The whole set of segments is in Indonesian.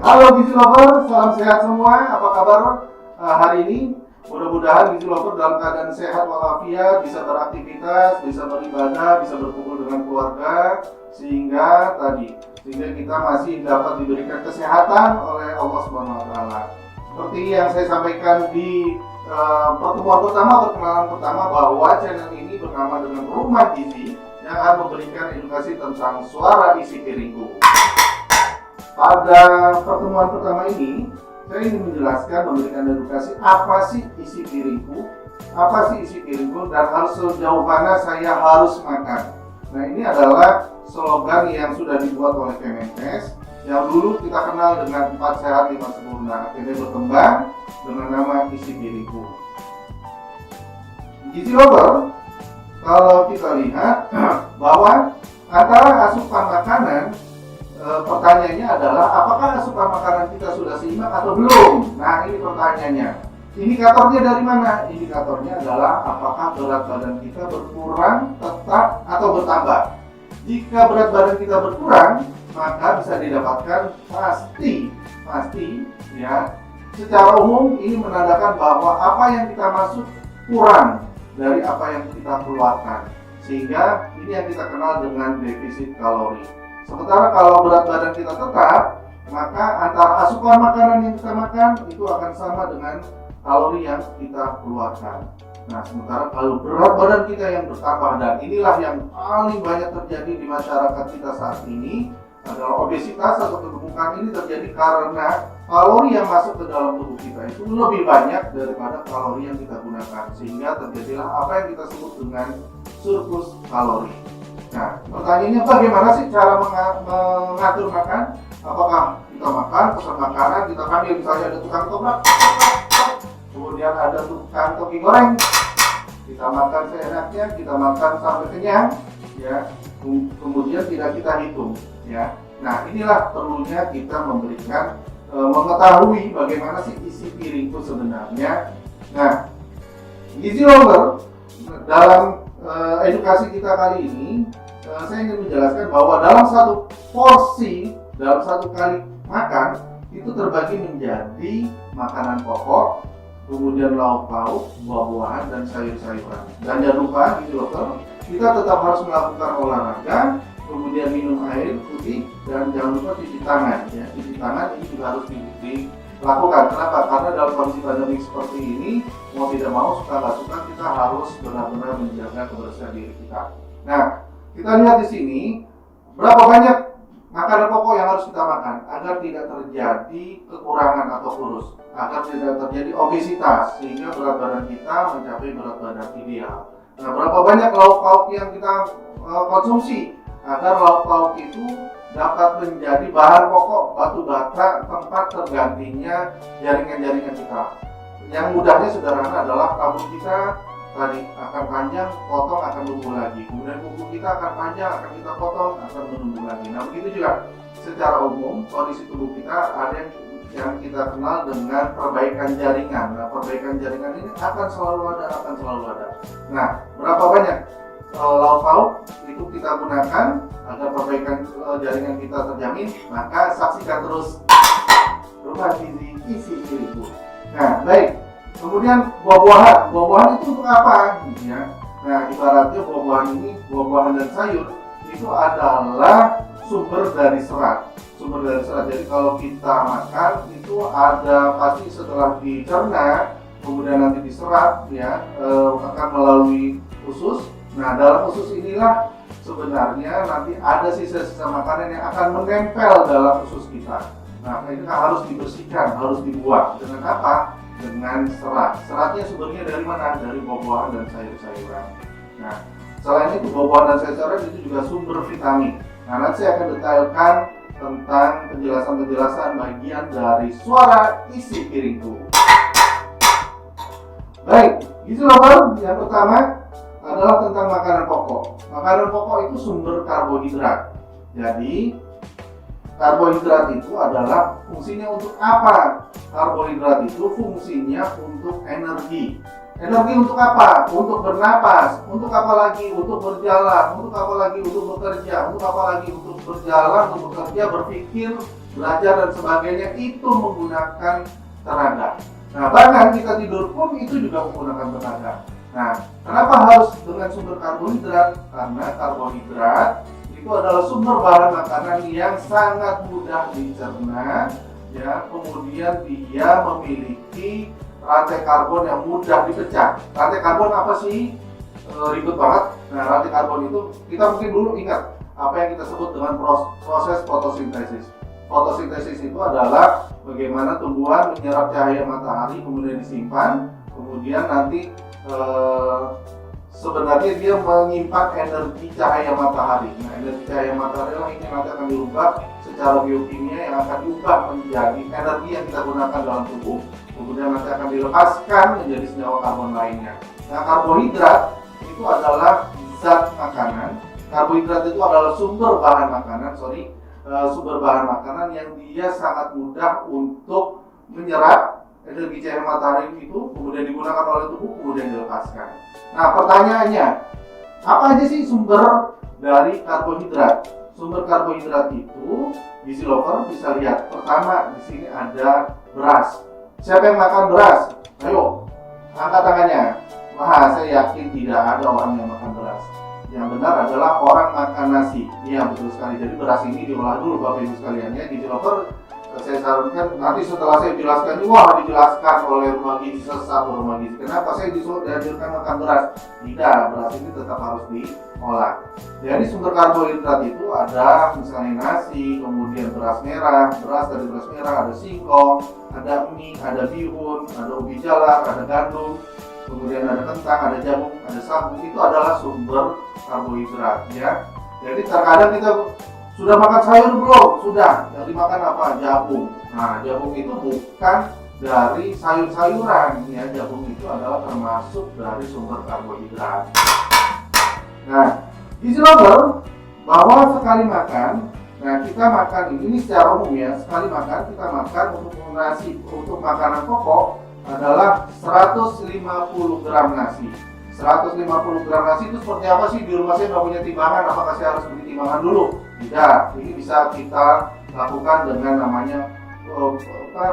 Halo Gizi Lover, salam sehat semua. Apa kabar hari ini? Mudah-mudahan Gizi Lover dalam keadaan sehat walafiat, bisa beraktivitas, bisa beribadah, bisa berkumpul dengan keluarga, sehingga kita masih dapat diberikan kesehatan oleh Allah SWT. Seperti yang saya sampaikan di perkenalan pertama, bahwa channel ini bernama dengan Rumah Gizi yang akan memberikan edukasi tentang suara isi piringku. Pada pertemuan pertama ini, saya ingin memberikan edukasi apa sih isi piringku, dan harus sejauh mana saya harus makan. Nah, ini adalah slogan yang sudah dibuat oleh Kemenkes, yang dulu kita kenal dengan 4 sehat 5 sempurna. Ini berkembang dengan nama isi piringku. Gizi Lover, kalau kita lihat bahwa antara asupan makanan, pertanyaannya adalah apakah asupan makanan kita sudah seimbang atau belum? Nah, ini pertanyaannya. Indikatornya dari mana? Indikatornya adalah apakah berat badan kita berkurang, tetap, atau bertambah. Jika berat badan kita berkurang, maka bisa didapatkan pasti ya. Secara umum ini menandakan bahwa apa yang kita masuk kurang dari apa yang kita keluarkan. Sehingga ini yang kita kenal dengan defisit kalori. Sementara kalau berat badan kita tetap, maka antara asupan makanan yang kita makan itu akan sama dengan kalori yang kita keluarkan. Nah, sementara kalau berat badan kita yang bertambah, dan inilah yang paling banyak terjadi di masyarakat kita saat ini, adalah obesitas atau kegemukan. Ini terjadi karena kalori yang masuk ke dalam tubuh kita itu lebih banyak daripada kalori yang kita gunakan, sehingga terjadilah apa yang kita sebut dengan surplus kalori. Nah, pertanyaannya bagaimana sih cara mengatur makan? Apakah kita makan, pesan makanan, kita panggil misalnya ada tukang toprak, kemudian ada tukang toki goreng, kita makan seenaknya, kita makan sampai kenyang, ya, kemudian tidak kita hitung, ya. Nah, inilah perlunya kita mengetahui bagaimana sih isi piringku sebenarnya. Nah, Gizi Lover, dalam edukasi kita kali ini, saya ingin menjelaskan bahwa dalam satu porsi, dalam satu kali makan, itu terbagi menjadi makanan pokok, kemudian lauk pauk, buah-buahan, dan sayur-sayuran. Dan jangan lupa, Gizi Lover, kita tetap harus melakukan olahraga, kemudian minum air putih, dan jangan lupa cuci tangan. Ya, cuci tangan ini juga harus dilakukan. Kenapa? Karena dalam kondisi pandemi seperti ini, mau tidak mau, suka nggak suka, kita harus benar-benar menjaga kebersihan diri kita. Nah, kita lihat di sini berapa banyak makanan pokok yang harus kita makan agar tidak terjadi kekurangan atau kurus, agar tidak terjadi obesitas sehingga berat badan kita mencapai berat badan ideal. Nah, berapa banyak lauk pauk yang kita konsumsi agar lauk pauk itu dapat menjadi bahan pokok, batu bata, tempat tergantinya jaringan-jaringan kita. Yang mudahnya sederhana adalah rambut kita tadi akan panjang, potong akan tumbuh lagi. Kemudian kuku kita akan panjang, akan kita potong, akan menumbuh lagi. Nah, begitu juga secara umum kondisi tubuh kita ada yang kita kenal dengan perbaikan jaringan. Nah, perbaikan jaringan ini akan selalu ada. Nah, berapa banyak lauk pauk itu kita gunakan agar perbaikan jaringan kita terjamin? Maka saksikan terus Rumah Gizi isi piringku. Nah, baik. Kemudian buah-buahan itu untuk apa? Ya. Nah, ibaratnya buah-buahan dan sayur itu adalah sumber dari serat. Jadi kalau kita makan itu ada pasti setelah dicerna, kemudian nanti diserap, ya, akan melalui usus. Nah, dalam usus inilah sebenarnya nanti ada sisa-sisa makanan yang akan menempel dalam usus kita. Nah, ini harus dibersihkan, harus dibuang. Dengan apa? Dengan serat. Seratnya sumbernya dari mana? Dari buah-buahan dan sayur-sayuran. Nah, selain itu buah-buahan dan sayur-sayuran itu juga sumber vitamin. Nah, nanti saya akan detailkan tentang penjelasan bagian dari suara isi piringku. Baik, Gizi Lover, yang pertama adalah tentang makanan pokok. Makanan pokok itu sumber karbohidrat. Jadi, karbohidrat itu adalah fungsinya untuk apa? Karbohidrat itu fungsinya untuk energi. Energi untuk apa? Untuk bernapas. Untuk apa lagi? Untuk berjalan. Untuk apa lagi? Untuk bekerja. Untuk apa lagi? Untuk berjalan, untuk bekerja, berpikir, belajar dan sebagainya itu menggunakan tenaga. Nah, bahkan kita tidur pun itu juga menggunakan tenaga. Nah, kenapa harus dengan sumber karbohidrat? Karena karbohidrat itu adalah sumber bahan makanan yang sangat mudah dicerna, ya. Kemudian dia memiliki rantai karbon yang mudah dipecah. Rantai karbon apa sih? Ribet banget. Nah, rantai karbon itu kita mungkin dulu ingat apa yang kita sebut dengan proses fotosintesis. Fotosintesis itu adalah bagaimana tumbuhan menyerap cahaya matahari kemudian disimpan, kemudian nanti sebenarnya dia menyimpan energi cahaya matahari. Nah, energi cahaya matahari lah ini nanti akan diubah secara biokimia yang akan diubah menjadi energi yang kita gunakan dalam tubuh, kemudian nanti akan dilepaskan menjadi senyawa karbon lainnya. Nah, karbohidrat itu adalah zat makanan. Karbohidrat itu adalah sumber bahan makanan yang dia sangat mudah untuk menyerap energi cahaya matahari itu, kemudian digunakan oleh tubuh, kemudian dilepaskan. Nah, pertanyaannya, apa aja sih sumber dari karbohidrat? Sumber karbohidrat itu, gizi lover bisa lihat. Pertama, di sini ada beras. Siapa yang makan beras? Ayo, angkat tangannya. Wah, saya yakin tidak ada orang yang makan beras. Yang benar adalah orang makan nasi. Iya, betul sekali. Jadi beras ini diolah dulu Bapak Ibu sekalian ya. Gizi lover, saya sarankan nanti setelah saya jelaskan ini, wah dijelaskan oleh rumah gizi sesat atau rumah gizi. Kenapa saya dianjurkan makan beras? Tidak, beras ini tetap harus diolah. Jadi sumber karbohidrat itu ada misalnya nasi, kemudian beras merah, dari beras merah ada singkong, ada mie, ada bihun, ada ubi jalar, ada gandum, kemudian ada kentang, ada jagung, ada sagu. Itu adalah sumber karbohidrat ya. Jadi terkadang kita sudah makan sayur belum? Sudah. Yang dimakan apa? Jagung. Nah, jagung itu bukan dari sayur-sayuran ya. Jagung itu adalah termasuk dari sumber karbohidrat. Nah, gizi lover bahwa sekali makan, nah kita makan ini secara umum ya, sekali makan kita makan untuk nasi, untuk makanan pokok adalah 150 gram nasi. 150 gram nasi itu seperti apa sih? Di rumah saya nggak punya timbangan, apakah saya harus beli timbangan dulu? Tidak, ini bisa kita lakukan dengan namanya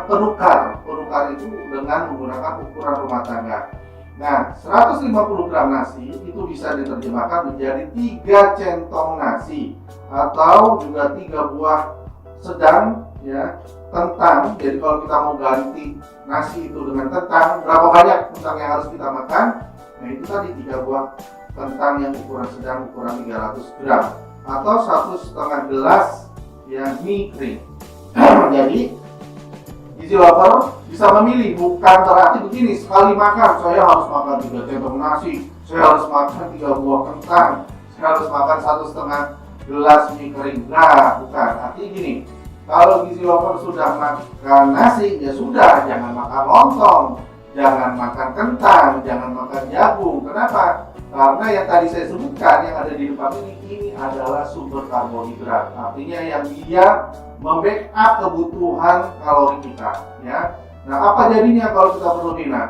penukar. Penukar itu dengan menggunakan ukuran rumah tangga. Nah, 150 gram nasi itu bisa diterjemahkan menjadi 3 centong nasi atau juga 3 buah sedang ya kentang. Jadi kalau kita mau ganti nasi itu dengan kentang, berapa banyak kentang yang harus kita makan? Nah, itu tadi 3 buah kentang yang ukuran sedang, ukuran 300 gram atau 1,5 gelas yang mie kering. Jadi gizi lover bisa memilih, bukan berarti begini, sekali makan saya harus makan 3 centong nasi, saya harus makan 3 buah kentang, saya harus makan 1,5 gelas mie kering. Nah, bukan. Artinya gini, kalau gizi lover sudah makan nasi, ya sudah, jangan makan lontong, jangan makan kentang, jangan makan jagung. Kenapa? Karena yang tadi saya sebutkan, yang ada di depan ini adalah sumber karbohidrat. Artinya yang dia membackup kebutuhan kalori kita ya. Nah, apa jadinya kalau kita berlebih? Nah,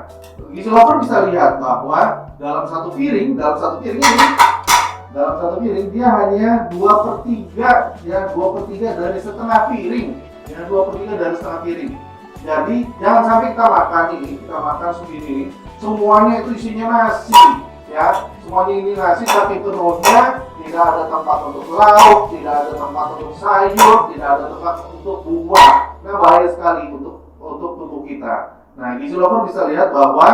gizi lover bisa lihat bahwa dalam satu piring dia hanya 2/3 ya, 2/3 dari setengah piring ya, 2/3 dari setengah piring. Jadi jangan sampai kita makan segini, semuanya itu isinya nasi ya, semuanya ini nasi tapi perutnya tidak ada tempat untuk lauk, tidak ada tempat untuk sayur, tidak ada tempat untuk buah. Nah, bahaya sekali untuk tubuh kita. Nah, gizi lover bisa lihat bahwa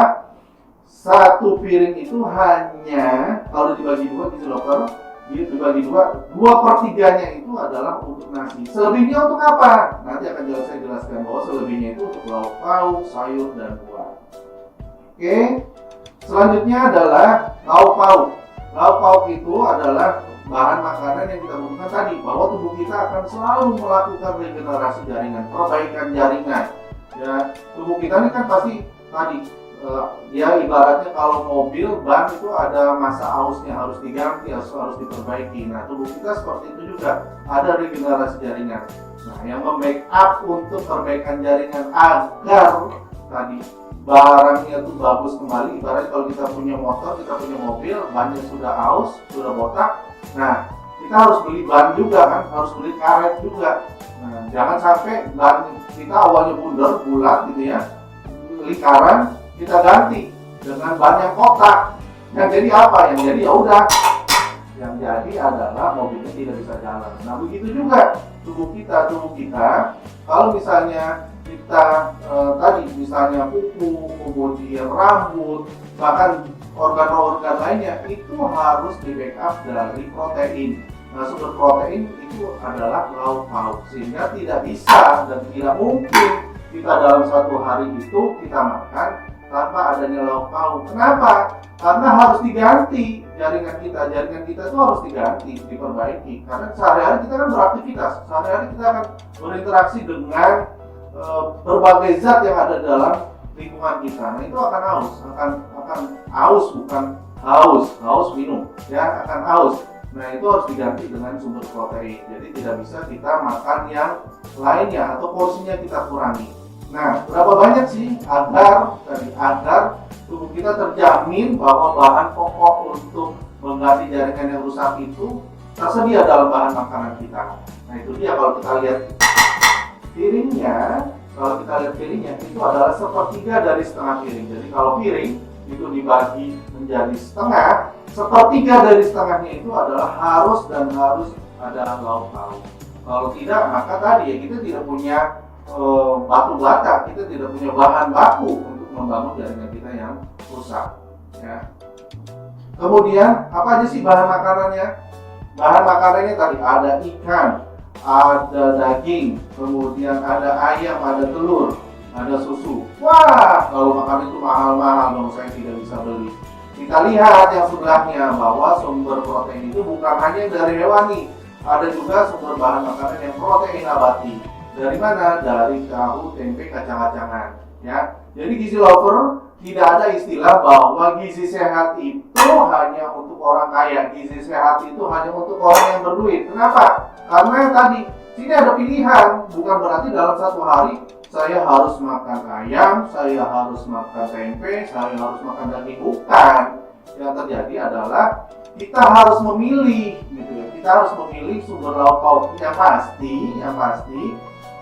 satu piring itu hanya kalau dibagi dua, gizi lover dibagi dua, 2/3-nya itu adalah untuk nasi. Selebihnya untuk apa? Nanti akan saya jelaskan bahwa selebihnya itu untuk lauk pauk, sayur dan buah. Oke. Selanjutnya adalah lauk pauk. Lauk pauk itu adalah bahan makanan yang kita butuhkan tadi, bahwa tubuh kita akan selalu melakukan regenerasi jaringan, perbaikan jaringan. Ya, tubuh kita ini kan pasti tadi ya ibaratnya kalau mobil ban itu ada masa ausnya, harus diganti, harus diperbaiki. Nah, tubuh kita seperti itu juga, ada regenerasi jaringan. Nah, yang membackup untuk perbaikan jaringan agar tadi barangnya itu bagus kembali. Ibaratnya kalau kita punya motor, kita punya mobil, bannya sudah aus, sudah botak. Nah, kita harus beli ban juga kan, harus beli karet juga. Nah, jangan sampai ban kita awalnya bundar, bulat gitu ya, lingkaran, kita ganti dengan ban yang kotak. Yang jadi apa? Yang jadi ya udah, yang jadi adalah mobilnya tidak bisa jalan. Nah begitu juga tubuh kita kalau misalnya kita tadi misalnya kuku, kemudian rambut, bahkan organ-organ lainnya itu harus di backup dari protein. Nah sumber protein itu adalah lauk pauk, sehingga tidak bisa dan tidak mungkin kita dalam satu hari itu kita makan tanpa adanya lauk pauk. Kenapa? Karena harus diganti jaringan kita itu harus diganti, diperbaiki. Karena sehari-hari kita kan beraktivitas, sehari-hari kita akan berinteraksi dengan berbagai zat yang ada dalam lingkungan kita. Nah itu akan haus, bukan haus minum, ya akan haus. Nah itu harus diganti dengan sumber protein. Jadi tidak bisa kita makan yang lainnya atau porsinya kita kurangi. Nah berapa banyak sih agar tubuh kita terjamin bahwa bahan pokok untuk mengganti jaringan yang rusak itu tersedia dalam bahan makanan kita. Nah itu dia, kalau kita lihat piringnya itu adalah sepertiga dari setengah piring. Jadi kalau piring itu dibagi menjadi setengah, sepertiga dari setengahnya itu adalah harus ada lauk pauk. Kalau tidak, maka tadi ya kita tidak punya batu bata, kita tidak punya bahan baku untuk membangun jaringan kita yang rusak. Ya. Kemudian apa aja sih bahan makanannya? Bahan makanannya tadi ada ikan, ada daging, kemudian ada ayam, ada telur, ada susu. Wah, kalau makan itu mahal-mahal dong, saya tidak bisa beli. Kita lihat yang sebelahnya bahwa sumber protein itu bukan hanya dari hewani, ada juga sumber bahan makanan yang protein nabati. Dari mana? Dari tahu, tempe, kacang-kacangan. Ya, jadi gizi lover tidak ada istilah bahwa gizi sehat itu hanya untuk orang kaya, gizi sehat itu hanya untuk orang yang berduit. Kenapa? Karena tadi sini ada pilihan, bukan berarti dalam satu hari saya harus makan ayam, saya harus makan tempe, saya harus makan daging. Bukan. Yang terjadi adalah kita harus memilih, gitu ya. Kita harus memilih sumber lauk pauk yang pasti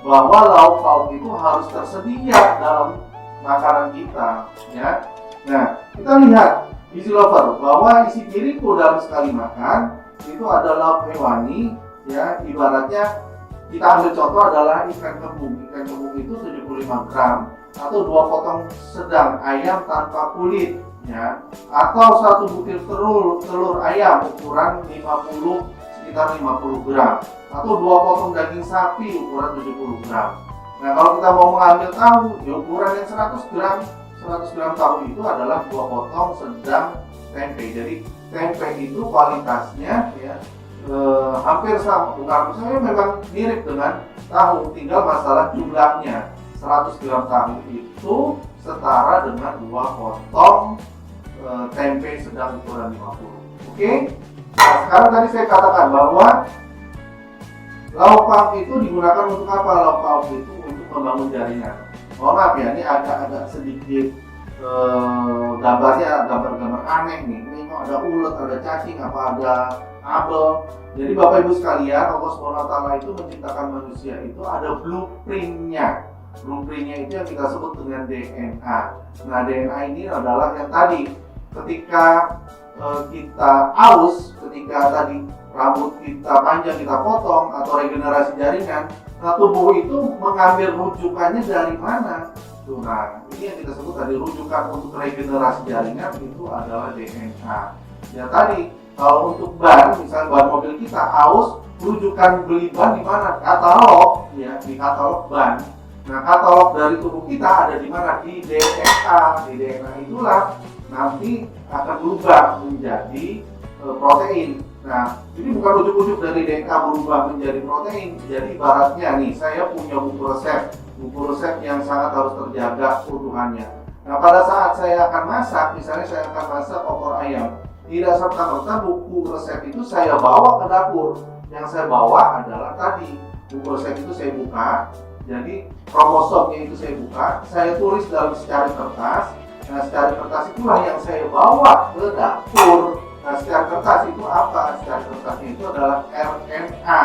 bahwa lauk pauk itu harus tersedia dalam makanan kita, ya. Nah, kita lihat gizi lover bahwa isi piringku dalam sekali makan itu ada lauk hewani, ya. Ibaratnya kita ambil contoh adalah ikan kembung. Ikan kembung itu 75 gram atau 2 potong sedang ayam tanpa kulit, ya. Atau 1 butir telur ayam ukuran sekitar 50 gram. Atau 2 potong daging sapi ukuran 70 gram. Nah kalau kita mau mengambil tahu, ya ukuran yang 100 gram tahu itu adalah 2 potong sedang tempe. Jadi tempe itu kualitasnya ya hampir sama, bukan misalnya memang mirip dengan tahu, tinggal masalah jumlahnya. 100 gram tahu itu setara dengan 2 potong tempe sedang ukuran 50. Oke? Nah sekarang tadi saya katakan bahwa lauk pauk itu digunakan untuk apa? Lauk pauk itu untuk membangun jaringan. Mohon maaf ya, ini agak sedikit gambar-gambar aneh nih. Ini kok ada ulet, ada cacing, apa ada abel. Jadi Bapak Ibu sekalian, Allah SWT itu menciptakan manusia itu ada blueprintnya. Blueprintnya itu yang kita sebut dengan DNA. Nah DNA ini adalah yang tadi ketika kita aus, ketika tadi rambut kita panjang kita potong atau regenerasi jaringan, nah tubuh itu mengambil rujukannya dari mana? Nah ini yang kita sebut tadi rujukan untuk regenerasi jaringan itu adalah DNA. Ya tadi kalau untuk ban, misalnya ban mobil kita aus, rujukan beli ban di mana? Katalog, ya di katalog ban. Nah katalog dari tubuh kita ada di mana? Di DNA. Di DNA itulah nanti akan berubah menjadi protein. Nah, ini bukan ujuk-ujuk dari DNA berubah menjadi protein. Jadi ibaratnya nih, saya punya buku resep yang sangat harus terjaga keutuhannya. Nah, pada saat saya akan masak, misalnya saya akan masak opor ayam, tidak serta-merta buku resep itu saya bawa ke dapur. Yang saya bawa adalah tadi buku resep itu saya buka, jadi kromosomnya itu saya buka, saya tulis dalam secari kertas. Nah, secari kertas itulah yang saya bawa ke dapur. Nah, secari kertas itu apa? Secari kertasnya itu adalah RNA.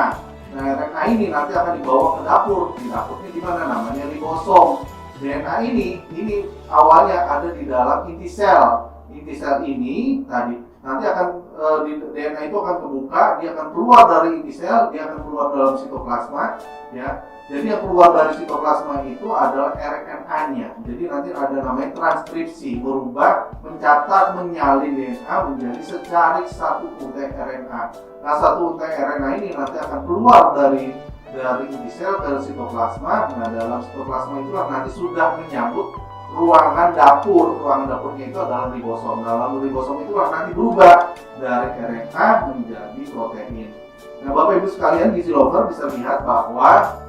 Nah, RNA ini nanti akan dibawa ke dapur. Di dapurnya di mana? Namanya ribosom. DNA ini awalnya ada di dalam inti sel. Inti sel ini tadi nanti akan DNA itu akan kebuka, dia akan keluar dari inti sel, dia akan keluar dalam sitoplasma, ya. Jadi yang keluar dari sitoplasma itu adalah RNA-nya. Jadi nanti ada namanya transkripsi, berubah, mencatat, menyalin DNA menjadi secari satu untai RNA. Nah, satu untai RNA ini nanti akan keluar dari inti sel ke sitoplasma. Nah, dalam sitoplasma itulah nanti sudah menyambut ruangan dapur. Ruangan dapurnya itu adalah ribosom. Dalam ribosom itulah nanti berubah dari RNA menjadi protein. Nah, Bapak Ibu sekalian, gizi lover bisa lihat bahwa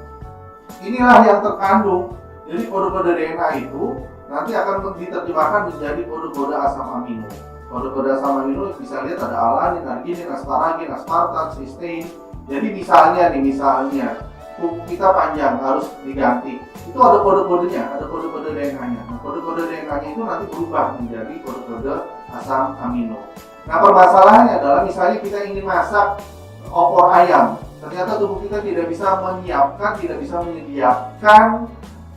inilah yang terkandung. Jadi kode-kode DNA itu nanti akan diterjemahkan menjadi kode-kode asam amino. Kode-kode asam amino bisa lihat ada alanin, arginin, asparagin, aspartat, sistein. Jadi misalnya kita panjang harus diganti. Itu ada kode-kodenya, ada kode-kode DNA-nya. Nah, kode-kode DNA-nya itu nanti berubah menjadi kode-kode asam amino. Nah, permasalahannya adalah misalnya kita ingin masak opor ayam. Ternyata tubuh kita tidak bisa menyediakan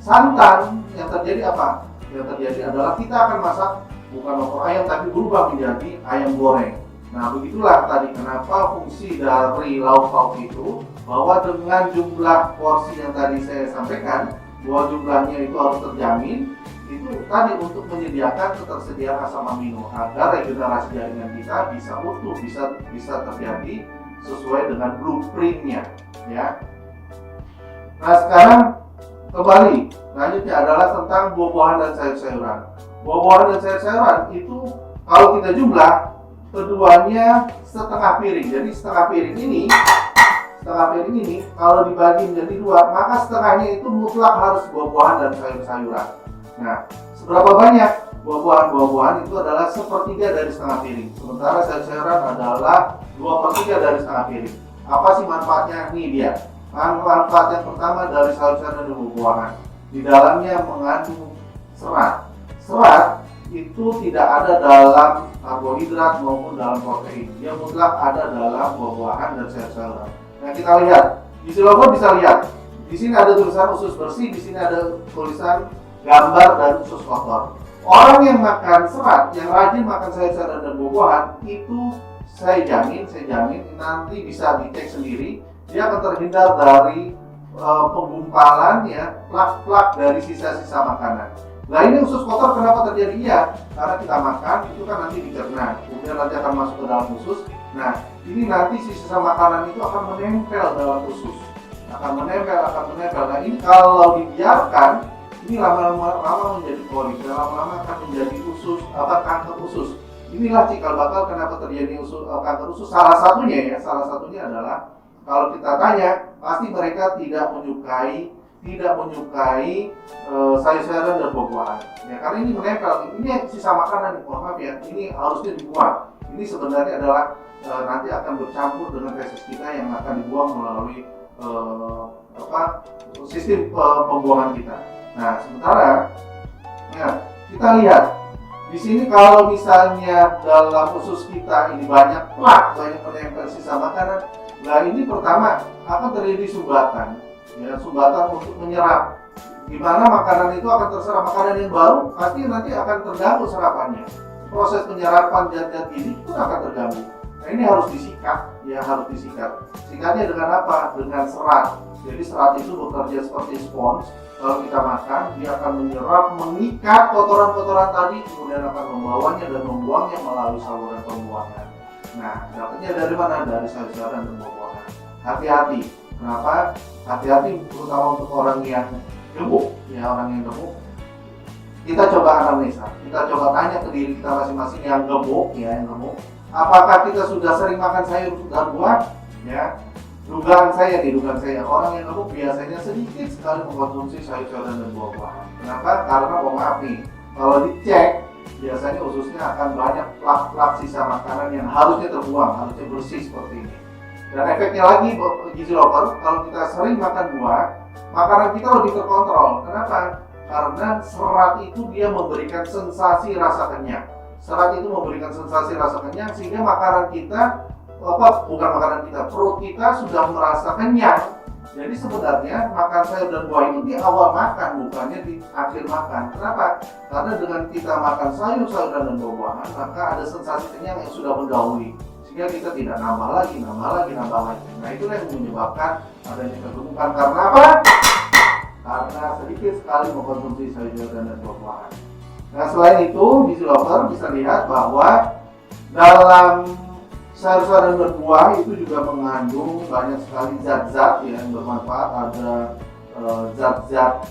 santan. Yang terjadi apa? Yang terjadi adalah kita akan masak bukan opor ayam tapi berubah menjadi ayam goreng. Nah, begitulah tadi kenapa fungsi dari lauk pauk itu, bahwa dengan jumlah porsi yang tadi saya sampaikan, bahwa jumlahnya itu harus terjamin, itu tadi untuk menyediakan ketersediaan asam amino agar regenerasi jaringan kita bisa utuh, bisa terjadi sesuai dengan blueprintnya, ya. Nah, sekarang kembali lanjutnya adalah tentang buah-buahan dan sayur-sayuran. Buah-buahan dan sayur-sayuran itu kalau kita jumlah keduanya setengah piring. Jadi setengah piring ini kalau dibagi menjadi dua, maka setengahnya itu mutlak harus buah-buahan dan sayur-sayuran. Nah, seberapa banyak buah-buahan itu adalah sepertiga dari setengah piring. Sementara sayur-sayuran adalah 2/3 dari setengah piring. Apa sih manfaatnya? Nih dia. Manfaat yang pertama dari sayur-sayuran dan buah-buahan, di dalamnya mengandung serat. Serat itu tidak ada dalam karbohidrat maupun dalam protein. Dia mutlak ada dalam buah-buahan dan sayur-sayuran. Nah, kita lihat. Gizi lover bisa lihat. Di sini ada tulisan usus bersih, di sini ada tulisan gambar dan usus kotor. Orang yang makan serat, yang rajin makan sayur-sayuran dan buah-buahan, itu saya jamin nanti bisa dicek sendiri, dia akan terhindar dari penggumpalan, ya, plak-plak dari sisa-sisa makanan. Nah, ini usus kotor kenapa terjadi? Ya, karena kita makan itu kan nanti dicerna, kemudian nanti akan masuk ke dalam usus. Nah, ini nanti sisa makanan itu akan menempel dalam usus, akan menempel. Nah, ini kalau dibiarkan, ini lama-lama menjadi polip, dan lama-lama akan menjadi kanker usus. Inilah cikal bakal kenapa terjadi kanker usus. Salah satunya adalah kalau kita tanya, pasti mereka tidak menyukai sayur-sayuran dan buah-buahan. Ya, karena ini menempel. Ini sisa makanan, mohon maaf ya, ini harusnya dibuang. Ini sebenarnya adalah nanti akan bercampur dengan feses kita yang akan dibuang melalui sistem pembuangan kita. Nah, sementara ya, kita lihat di sini kalau misalnya dalam usus kita ini banyak menempel sisa makanan. Nah, ini pertama akan terjadi sumbatan, ya, sumbatan untuk menyerap. Di mana makanan itu akan terserap, makanan yang baru pasti nanti akan terganggu serapannya. Proses penyerapan zat-zat gizi pun akan terganggu. Nah, ini harus disikat, ya, harus disikat. Sikatnya dengan apa? Dengan serat. Jadi serat itu bekerja seperti spons. Kalau kita makan, dia akan menyerap, mengikat kotoran-kotoran tadi, kemudian akan membawanya dan membuangnya melalui saluran pembuangan. Nah, dapatnya dari mana? Dari sayur-sayuran dan buah-buahan. Hati-hati. Kenapa? Hati-hati terutama untuk orang yang gemuk, ya, orang yang gemuk. Kita coba anamnesa. Kita coba tanya ke diri kita masing-masing yang gemuk, ya, yang gemuk. Apakah kita sudah sering makan sayur dan buah? Ya. Dugaan saya, orang yang gemuk biasanya sedikit sekali mengkonsumsi sayur-sayuran dan buah-buahan. Kenapa? Karena maaf nih, kalau dicek biasanya ususnya akan banyak plak-plak sisa makanan yang harusnya terbuang, harusnya bersih seperti ini. Dan efeknya lagi, gizi lover, kalau kita sering makan buah, makanan kita lebih terkontrol. Kenapa? Karena serat itu dia memberikan sensasi rasa kenyang. Serat itu memberikan sensasi rasa kenyang sehingga makanan kita bukan makanan kita, perut kita sudah merasa kenyang. Jadi sebenarnya makan sayur dan buah itu di awal makan, bukannya di akhir makan. Kenapa? Karena dengan kita makan sayur-sayuran dan buah-buahan, maka ada sensasi kenyang yang sudah mendahului, sehingga kita tidak nambah lagi. Nah, itulah yang menyebabkan adanya kegemukan. Karena apa? Karena sedikit sekali mengkonsumsi sayur-sayuran dan buah-buahan. Nah, selain itu, gizi lover bisa lihat bahwa dalam sayur-sayuran dan berbuah itu juga mengandung banyak sekali zat-zat yang bermanfaat. Ada zat-zat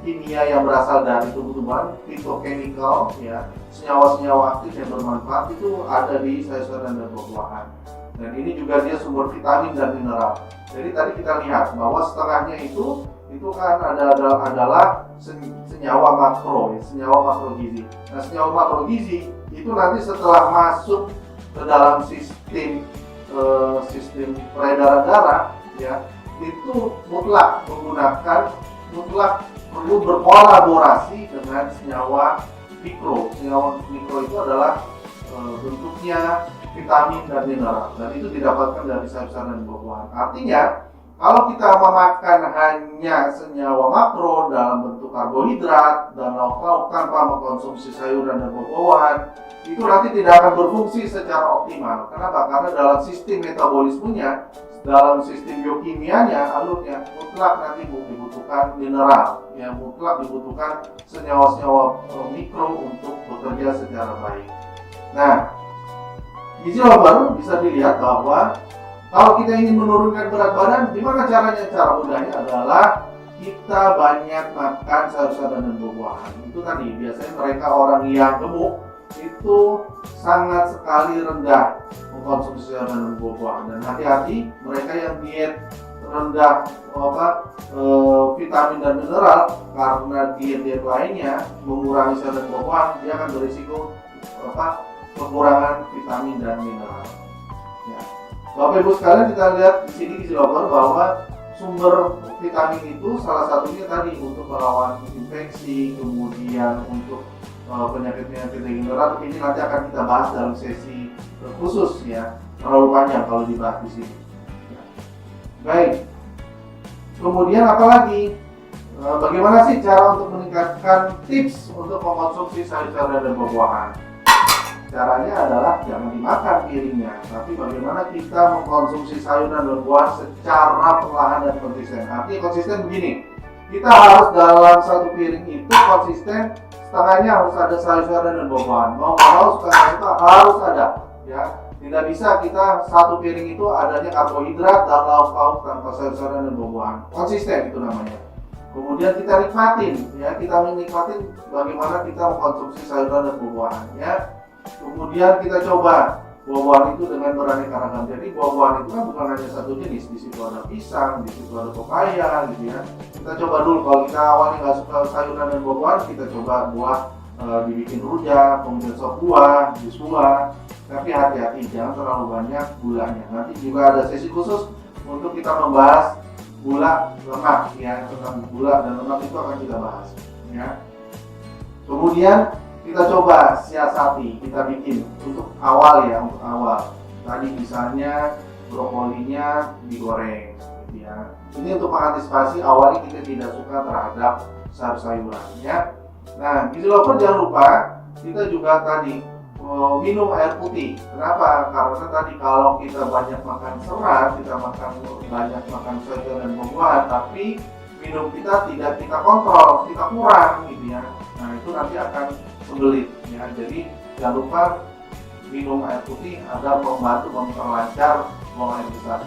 kimia yang berasal dari tumbuh-tumbuhan, phytochemical, ya, senyawa-senyawa aktif yang bermanfaat itu ada di sayur-sayuran dan buah-buahan. Dan ini juga dia sumber vitamin dan mineral. Jadi tadi kita lihat bahwa setengahnya itu kan adalah senyawa makro, ya, senyawa makro gizi. Nah, senyawa makro gizi itu nanti setelah masuk ke dalam sistem peredaran darah, ya, itu mutlak perlu berkolaborasi dengan senyawa mikro. Senyawa mikro itu adalah bentuknya vitamin dan mineral, dan itu didapatkan dari sayur-sayuran dan buah-buahan. Artinya kalau kita memakan hanya senyawa makro dalam bentuk karbohidrat dan lauk-lauk tanpa mengkonsumsi sayuran dan buah-buahan, itu nanti tidak akan berfungsi secara optimal. Kenapa? Karena dalam sistem metabolismenya, dalam sistem biokimianya, alurnya mutlak nanti dibutuhkan mineral, ya, mutlak dibutuhkan senyawa-senyawa mikro untuk bekerja secara baik. Nah, gizi lover bisa dilihat bahwa kalau kita ingin menurunkan berat badan, gimana caranya? Cara mudahnya adalah kita banyak makan sayur-sayuran dan buah-buahan. Itu tadi, biasanya mereka orang yang gemuk itu sangat sekali rendah mengkonsumsi sayuran dan buah-buahan. Dan hati-hati, mereka yang diet rendah vitamin dan mineral, karena diet-diet lainnya mengurangi sayuran dan buah-buahan, dia akan berisiko kekurangan vitamin dan mineral. Ya. Bapak Ibu sekalian, kita lihat di sini gizi lover bahwa sumber vitamin itu salah satunya tadi untuk melawan infeksi, kemudian untuk penyakit-penyakit degeneratif. Ini nanti akan kita bahas dalam sesi khusus, ya, terlalu panjang kalau dibahas di sini. Baik. Kemudian apalagi? Bagaimana sih cara untuk meningkatkan tips untuk mengkonsumsi sayur-sayuran dan buah-buahan? Caranya adalah jangan dimakan piringnya, tapi bagaimana kita mengkonsumsi sayuran dan buah secara perlahan dan konsisten. Artinya konsisten begini, kita harus dalam satu piring itu konsisten, setengahnya harus ada sayur-sayuran dan buah-buahan. Mau nggak mau setengah itu harus ada, ya. Tidak bisa kita satu piring itu adanya karbohidrat dan lauk-lauk tanpa sayur-sayuran dan buah-buahan. Konsisten itu namanya. Kemudian kita nikmatin, ya, kita menikmatin bagaimana kita mengkonsumsi sayuran dan buah-buahan, ya. Kemudian kita coba buah-buahan itu dengan beraneka ragam. Jadi buah-buahan itu kan bukan hanya satu jenis. Di situ ada pisang, di situ ada pepaya, gitu ya. Kita coba dulu. Kalau kita awalnya nggak suka sayuran dan buah-buahan, kita coba buah dibikin rujak, kemudian sop buah, jus buah. Tapi hati-hati, jangan terlalu banyak gulanya. Nanti juga ada sesi khusus untuk kita membahas gula lemak, ya, tentang gula dan lemak itu akan kita bahas, ya. Kemudian kita coba siasati, kita bikin untuk awal, ya, untuk awal. Tadi misalnya brokolinya digoreng, gitu ya. Ini untuk mengantisipasi awalnya kita tidak suka terhadap sayur-sayuran, ya. Nah, gizi lover jangan lupa kita juga tadi minum air putih. Kenapa? Karena tadi kalau kita banyak makan serat, kita banyak makan sayur dan buah-buahan, tapi minum kita tidak kita kontrol, kita kurang, gitu ya. Nah, itu nanti akan sembelit, ya. Jadi jangan lupa minum air putih agar membantu memperlancar buang air besar.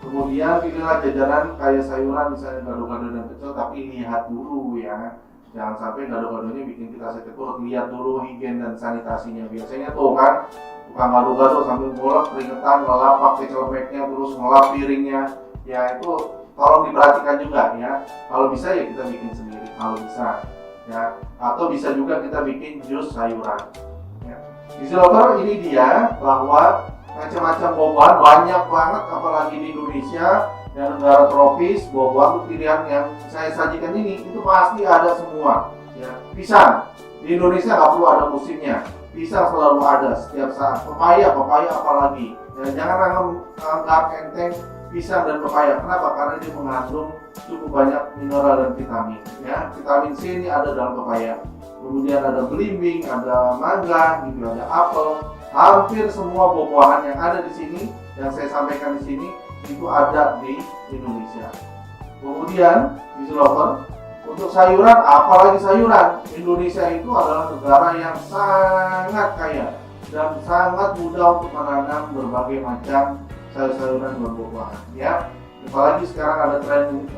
Kemudian pilihlah jajanan kaya sayuran, misalnya gado-gado dan pecel, tapi lihat dulu, ya. Jangan sampai gado-gadonya bikin kita sakit perut. Lihat dulu higien dan sanitasinya. Biasanya tuh kan tukang gado-gado sambil ngulek keringetan, ngelap pakai celebeknya, terus ngelap piringnya. Ya, itu tolong diperhatikan juga, ya. Kalau bisa ya kita bikin sendiri, kalau bisa, ya. Atau bisa juga kita bikin jus sayuran, ya. Gizi lover, ini dia bahwa macam-macam buah-buahan banyak banget, apalagi di Indonesia dan negara tropis. Buah-buahan pilihan yang saya sajikan ini itu pasti ada semua, ya. Pisang di Indonesia nggak perlu ada musimnya, pisang selalu ada setiap saat. Pepaya apalagi, Ya, jangan anggap enteng pisang dan pepaya. Kenapa? Karena dia mengandung cukup banyak mineral dan vitamin. Ya, vitamin C ini ada dalam pepaya. Kemudian ada belimbing, ada mangga, gitu, ada apel. Hampir semua buah-buahan yang ada di sini, yang saya sampaikan di sini, itu ada di Indonesia. Kemudian, gizi lover, untuk sayuran, apalagi sayuran, Indonesia itu adalah negara yang sangat kaya dan sangat mudah untuk menanam berbagai macam sayur-sayuran dan buah-buahan. Ya, apalagi sekarang ada tren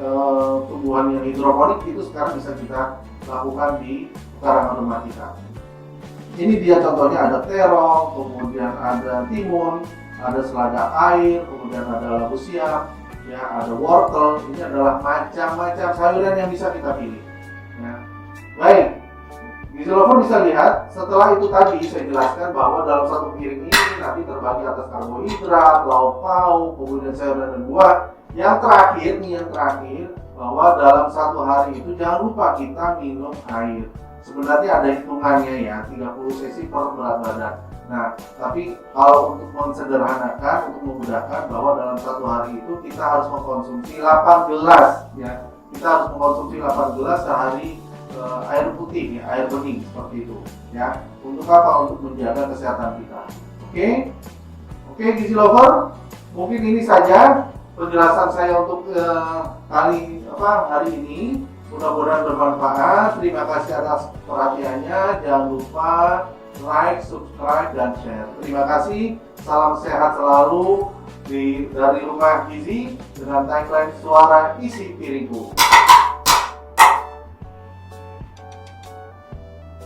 tumbuhan yang hidroponik, itu sekarang bisa kita lakukan di pekarangan rumah kita. Ini dia contohnya, ada terong, kemudian ada timun, ada selada air, kemudian ada labu siam, ya, ada wortel. Ini adalah macam-macam sayuran yang bisa kita pilih. Ya. Baik, gizi lover bisa lihat setelah itu tadi saya jelaskan bahwa dalam satu piring ini nanti terbagi atas karbohidrat, lauk pauk, kemudian sayuran dan buah. Yang terakhir bahwa dalam satu hari itu jangan lupa kita minum air. Sebenarnya ada hitungannya ya, 30 cc per berat badan. Nah, tapi kalau untuk mensederhanakan, untuk memudahkan, bahwa dalam satu hari itu kita harus mengkonsumsi 8 gelas ya. Kita harus mengkonsumsi 8 gelas sehari air putih ya, air bening seperti itu ya. Untuk apa? Untuk menjaga kesehatan kita. Oke, gizi lover, mungkin ini saja penjelasan saya untuk hari ini. Mudah-mudahan bermanfaat. Terima kasih atas perhatiannya. Jangan lupa like, subscribe, dan share. Terima kasih. Salam sehat selalu dari Rumah Gizi dengan tagline Suara Isi Piringku.